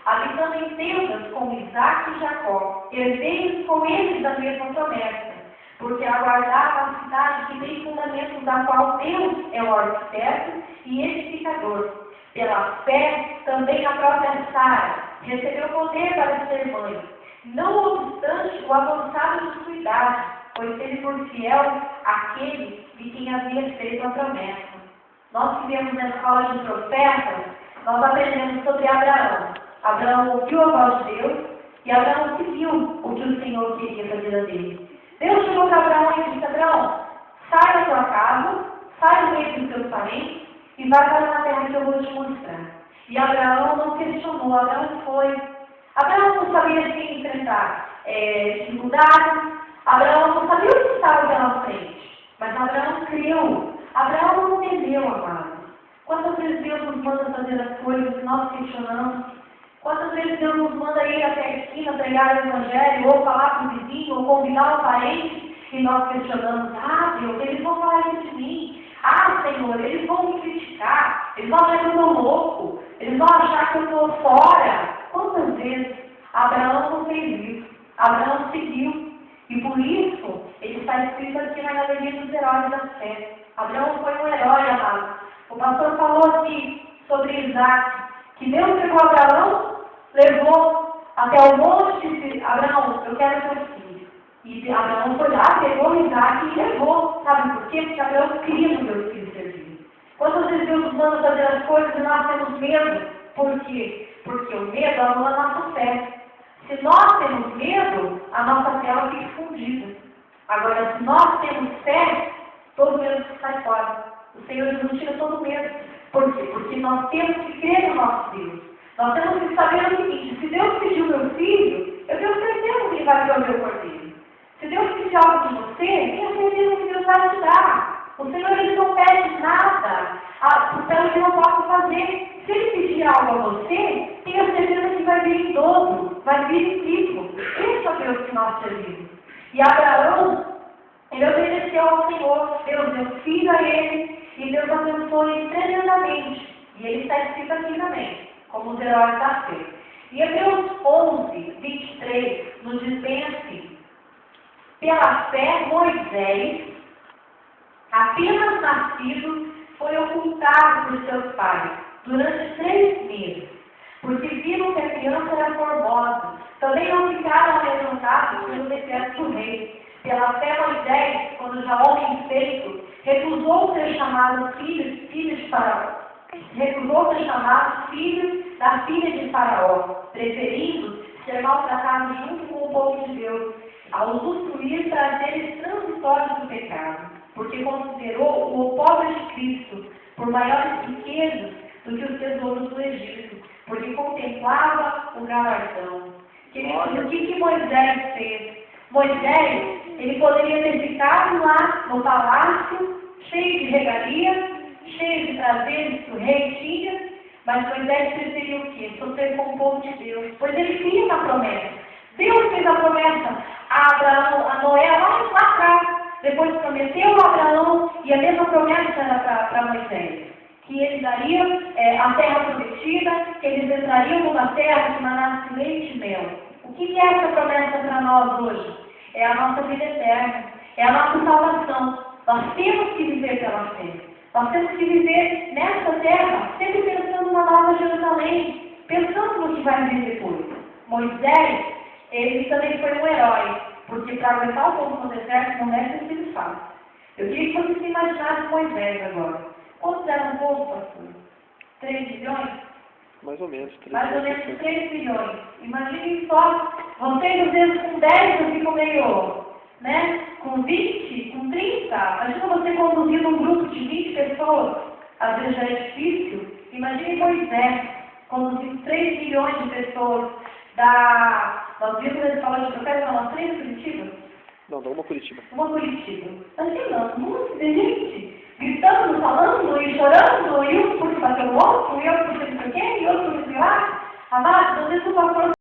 habitando em tendas com Isaac e Jacó, herdeiros com eles da mesma promessa, porque aguardavam a cidade que tem fundamentos, da qual Deus é o arquiteto e edificador. Pela fé, também a própria Sara recebeu poder para ser mãe, não obstante o avançado de sua idade, pois teve por fiel aquele de quem havia feito a promessa. Nós que vemos na escola de profetas, nós aprendemos sobre Abraão. Abraão ouviu a voz de Deus e Abraão seguiu o que o Senhor queria da vida dele. Deus chegou para Abraão e disse: Abraão, sai da tua casa, sai do meio dos teus parentes e vai para uma terra que eu vou te mostrar. E Abraão não questionou, Abraão foi. Abraão não sabia se enfrentar dificuldades, Abraão não sabia o que estava pela frente, mas Abraão creu. Abraão não entendeu, amado. Quantas vezes Deus nos manda fazer as coisas que nós questionamos? Quantas vezes Deus nos manda ir até a esquina, pregar o Evangelho, ou falar com o vizinho, ou convidar um parente, e nós questionamos: ah, Deus, eles vão falar isso de mim. Ah, Senhor, eles vão me criticar, eles vão achar que eu estou louco, eles vão achar que eu estou fora. Quantas vezes Abraão não fez isso? Abraão seguiu. E por isso, ele está escrito aqui na galeria dos heróis da fé. Abraão foi um herói, amado. O pastor falou aqui sobre Isaac, que Deus pegou Abraão, levou até o monte e disse: Abraão, eu quero teu filho. E Abraão foi lá, pegou Isaac e levou. Sabe por quê? Porque Abraão queria no meu filho servir. Quantas vezes Deus nos manda fazer as coisas e nós temos medo? Por quê? Porque o medo anula a nossa fé. Se nós temos medo, a nossa fé fica escondida. Agora, se nós temos fé, todo medo sai fora. O Senhor nos tira todo medo. Por quê? Porque nós temos que crer no nosso Deus. Nós temos que saber o seguinte: se Deus pediu meu filho, eu tenho certeza que Ele vai prover o cordeiro. Se Deus pedir algo de você, tenha certeza que Deus vai te dar. O Senhor, Ele não pede nada, então Ele não pode fazer. Se Ele pedir algo a você, tenha certeza que vai vir em dobro, vai vir em triplo. Esse é o Deus que nós servimos. E Abraão, ele obedeceu ao Senhor, Deus deu filho a ele, e Deus abençoou ele tremendamente. E ele está escrito aqui também, como os heróis da fé. E Hebreus 11, 23, nos diz bem assim: pela fé, Moisés, apenas nascido, foi ocultado por seus pais durante 3 meses, porque viram que a criança era formosa. Também não ficaram amedrontados pelo decreto do rei. Pela fé, Moisés, quando já homem feito, recusou ser chamado filho de Faraó. Recusou ser chamado filho da filha de Faraó, preferindo ser maltratado junto com o povo de Deus, ao usufruir prazeres transitórios do pecado, porque considerou o pobre de Cristo por maiores riquezas do que os tesouros do Egito, porque contemplava o galardão. Queridos, o que Moisés fez? Moisés, ele poderia ter ficado lá no palácio, cheio de regalias, cheio de prazeres que o rei tinha, mas Moisés preferiu o quê? Sofrer com o povo de Deus, pois ele tinha uma promessa. Deus fez a promessa a Abraão, a Noé, lá atrás. Depois prometeu a Abraão, e a mesma promessa era para Moisés, que ele daria a terra prometida, que eles entrariam numa terra que manasse leite e mel. O que é essa promessa para nós hoje? É a nossa vida eterna, é a nossa salvação. Nós temos que viver pela fé. Nós temos que viver nessa terra, sempre pensando na nova Jerusalém, pensando no que vai vir depois. Moisés, ele também foi um herói, porque para aguentar o povo no deserto não deve ter sido fácil. Eu queria que você se imaginasse Moisés agora. Quantos eram o povo, pastor? 3 bilhões? Mais ou menos 3 Mais ou menos 3 bilhões. Imaginem só, vocês às vezes com 10 eu fico meio, né? Com 20, com 30. Imagina você conduzindo um grupo de 20 pessoas. Às vezes já é difícil. Imagine Moisés conduzindo 3 milhões de pessoas. Nós vimos a escola de profeta, nós 3 Curitiba? Não, dá uma Curitiba. Uma Curitiba. Imagina, um monte de gente gritando, falando e chorando, e um porque bateu o outro, e outro porque não sei o quê, e outro porque lá. Amado, às vezes o pastor